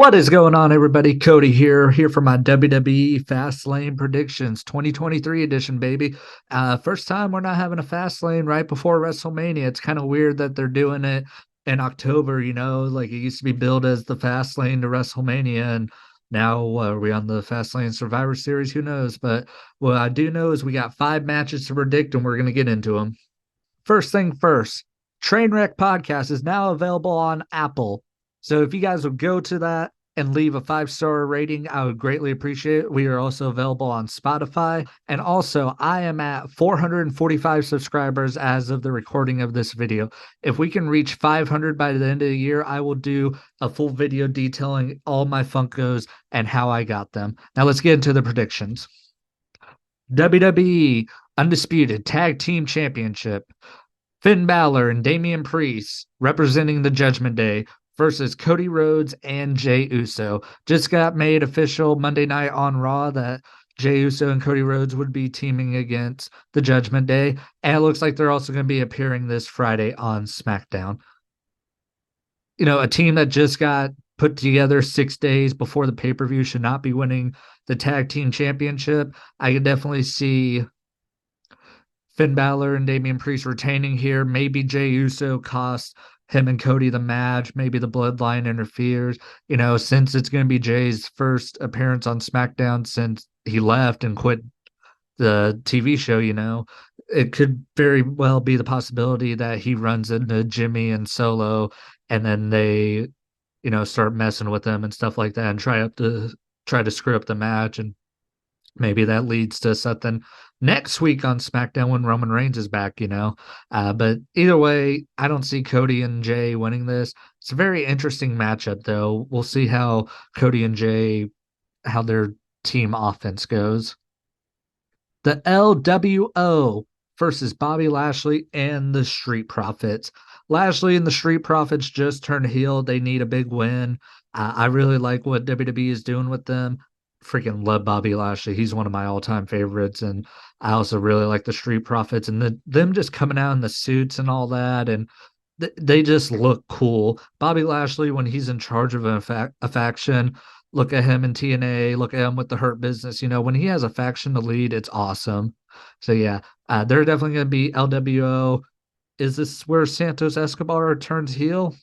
What is going on, everybody? Cody here for my WWE Fastlane predictions 2023 edition, baby. First time we're not having a Fastlane right before WrestleMania. It's kind of weird that they're doing it in October, like it used to be billed as the Fastlane to WrestleMania, and now are we on the Fastlane Survivor Series? Who knows? But what I do know is we got 5 matches to predict, and we're going to get into them. First thing first, Trainwreck Podcast is now available on Apple. So if you guys would go to that and leave a 5-star rating, I would greatly appreciate it. We are also available on Spotify. And also, I am at 445 subscribers as of the recording of this video. If we can reach 500 by the end of the year, I will do a full video detailing all my Funkos and how I got them. Now let's get into the predictions. WWE Undisputed Tag Team Championship. Finn Bálor and Damian Priest representing the Judgment Day versus Cody Rhodes and Jey Uso. Just got made official Monday night on Raw that Jey Uso and Cody Rhodes would be teaming against the Judgment Day. And it looks like they're also going to be appearing this Friday on SmackDown. A team that just got put together 6 days before the pay-per-view should not be winning the Tag Team Championship. I could definitely see Finn Bálor and Damian Priest retaining here. Maybe Jey Uso costs him and Cody the match. Maybe the Bloodline interferes. Since it's going to be Jay's first appearance on SmackDown since he left and quit the TV show, it could very well be the possibility that he runs into Jimmy and Solo, and then they, start messing with them and stuff like that and try to screw up the match, and maybe that leads to something next week on SmackDown when Roman Reigns is back, But either way, I don't see Cody and Jey winning this. It's a very interesting matchup, though. We'll see how Cody and Jey, how their team offense goes. The LWO versus Bobby Lashley and the Street Profits. Lashley and the Street Profits just turned heel. They need a big win. I really like what WWE is doing with them. Freaking love Bobby Lashley. He's one of my all-time favorites, and I also really like the Street Profits and them just coming out in the suits and all that, and they just look cool. Bobby Lashley, when he's in charge of a faction, look at him in TNA, look at him with the Hurt Business. When he has a faction to lead, it's awesome. So yeah, they're definitely going to be LWO. Is this where Santos Escobar turns heel?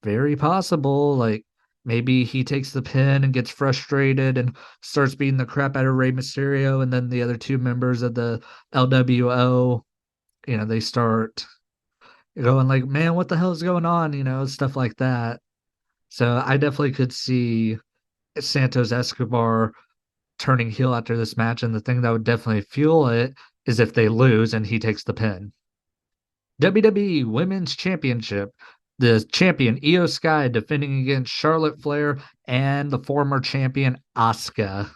Very possible. Like, maybe he takes the pin and gets frustrated and starts beating the crap out of Rey Mysterio, and then the other two members of the LWO, they start going like, man, what the hell is going on? Stuff like that. So I definitely could see Santos Escobar turning heel after this match, and the thing that would definitely fuel it is if they lose and he takes the pin. WWE Women's Championship. The champion Iyo Sky defending against Charlotte Flair and the former champion Asuka.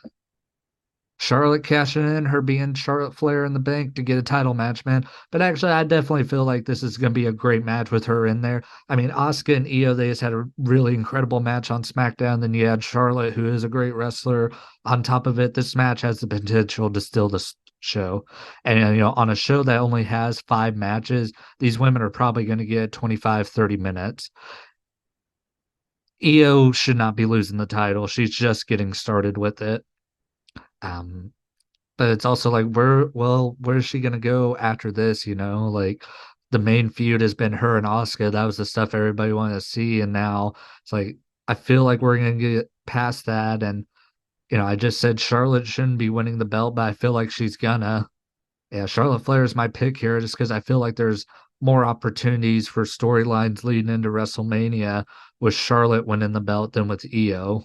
Charlotte cashing in, her being Charlotte Flair in the bank to get a title match, man. But actually, I definitely feel like this is going to be a great match with her in there. I mean, Asuka and Iyo, they just had a really incredible match on SmackDown. Then you had Charlotte, who is a great wrestler. On top of it, this match has the potential to steal the show. And, on a show that only has 5 matches, these women are probably going to get 25, 30 minutes. Iyo should not be losing the title. She's just getting started with it. But it's also like, where's she gonna go after this? Like the main feud has been her and Asuka. That was the stuff everybody wanted to see, and now it's like I feel like we're gonna get past that. And I just said Charlotte shouldn't be winning the belt, but I feel like she's gonna. Yeah, Charlotte Flair is my pick here, just because I feel like there's more opportunities for storylines leading into WrestleMania with Charlotte winning the belt than with Iyo.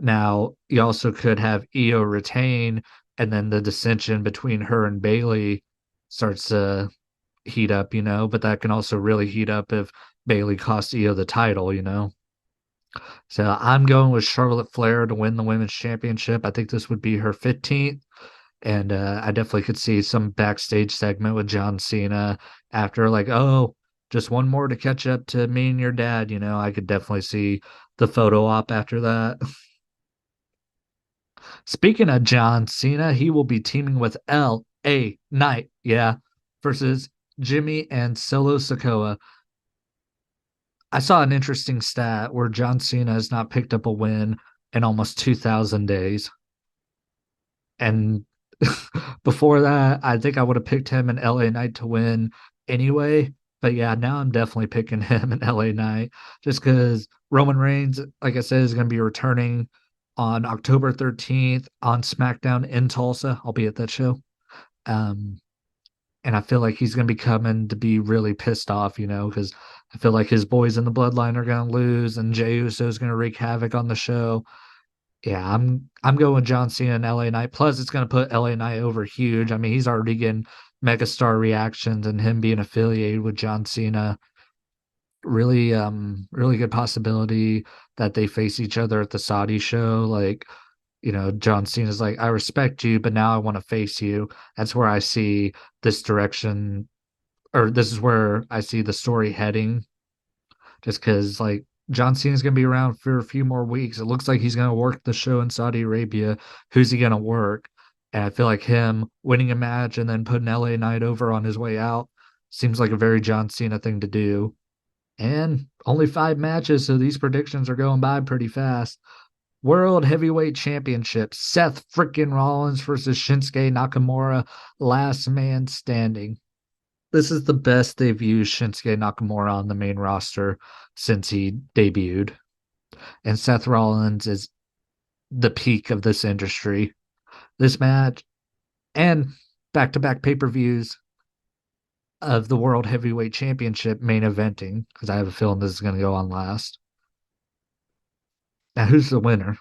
Now, you also could have Iyo retain, and then the dissension between her and Bayley starts to heat up, but that can also really heat up if Bayley costs Iyo the title. So I'm going with Charlotte Flair to win the Women's Championship. I think this would be her 15th, and I definitely could see some backstage segment with John Cena after, like, oh, just one more to catch up to me and your dad. I could definitely see the photo op after that. Speaking of John Cena, he will be teaming with LA Knight, versus Jimmy and Solo Sikoa. I saw an interesting stat where John Cena has not picked up a win in almost 2,000 days. And before that, I think I would have picked him in LA Knight to win anyway. But yeah, now I'm definitely picking him in LA Knight just because Roman Reigns, like I said, is going to be returning on October 13th on SmackDown in Tulsa. I'll be at that show. Um, and I feel like he's going to be coming to be really pissed off, because I feel like his boys in the bloodline are going to lose and Jey Uso is going to wreak havoc on the show. Yeah, I'm going John Cena and LA Knight. Plus, it's going to put LA Knight over huge. I mean, he's already getting megastar reactions, and him being affiliated with John Cena, really good possibility that they face each other at the Saudi show. Like, John Cena's like, I respect you, but now I want to face you. That's where I see this direction, or this is where I see the story heading. Just because, like, John Cena's going to be around for a few more weeks. It looks like he's going to work the show in Saudi Arabia. Who's he going to work? And I feel like him winning a match and then putting LA Knight over on his way out seems like a very John Cena thing to do. And only 5 matches, so these predictions are going by pretty fast. World Heavyweight Championship, Seth Freakin Rollins versus Shinsuke Nakamura, last man standing. This is the best they've used Shinsuke Nakamura on the main roster since he debuted. And Seth Rollins is the peak of this industry. This match and back to back pay per views of the World Heavyweight Championship main eventing, because I have a feeling this is going to go on last. Now, who's the winner?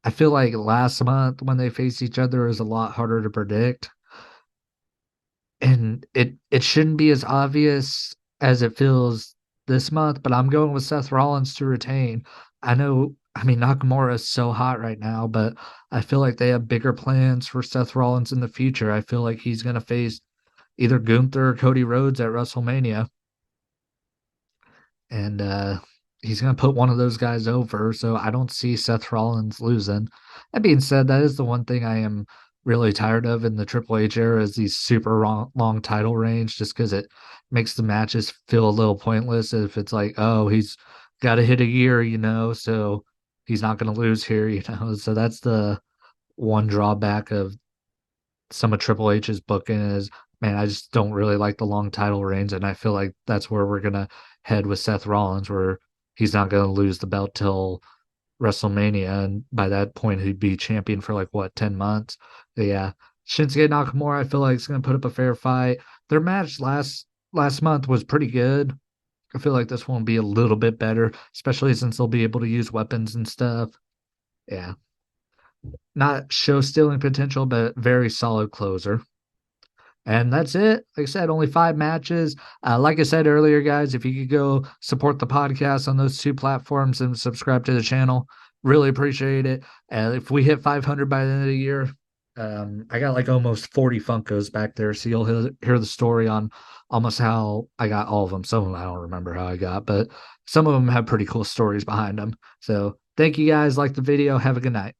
I feel like last month when they faced each other is a lot harder to predict. And it shouldn't be as obvious as it feels this month, but I'm going with Seth Rollins to retain. I mean, Nakamura is so hot right now, but I feel like they have bigger plans for Seth Rollins in the future. I feel like he's going to face either Gunther or Cody Rhodes at WrestleMania, and he's going to put one of those guys over. So I don't see Seth Rollins losing. That being said, that is the one thing I am really tired of in the Triple H era is these super long title reigns, just because it makes the matches feel a little pointless. If it's like, oh, he's got to hit a year, so he's not going to lose here, So that's the one drawback of some of Triple H's booking is, man, I just don't really like the long title reigns, and I feel like that's where we're gonna head with Seth Rollins, where he's not gonna lose the belt till WrestleMania, and by that point he'd be champion for like what 10 months. But yeah, Shinsuke Nakamura, I feel like is gonna put up a fair fight. Their match last month was pretty good. I feel like this one will be a little bit better, especially since they'll be able to use weapons and stuff. Yeah, not show stealing potential, but very solid closer. And that's it. Like I said, only 5 matches. Like I said earlier, guys, if you could go support the podcast on those 2 platforms and subscribe to the channel, really appreciate it. And if we hit 500 by the end of the year, I got like almost 40 Funkos back there. So you'll hear the story on almost how I got all of them. Some of them I don't remember how I got, but some of them have pretty cool stories behind them. So thank you guys. Like the video. Have a good night.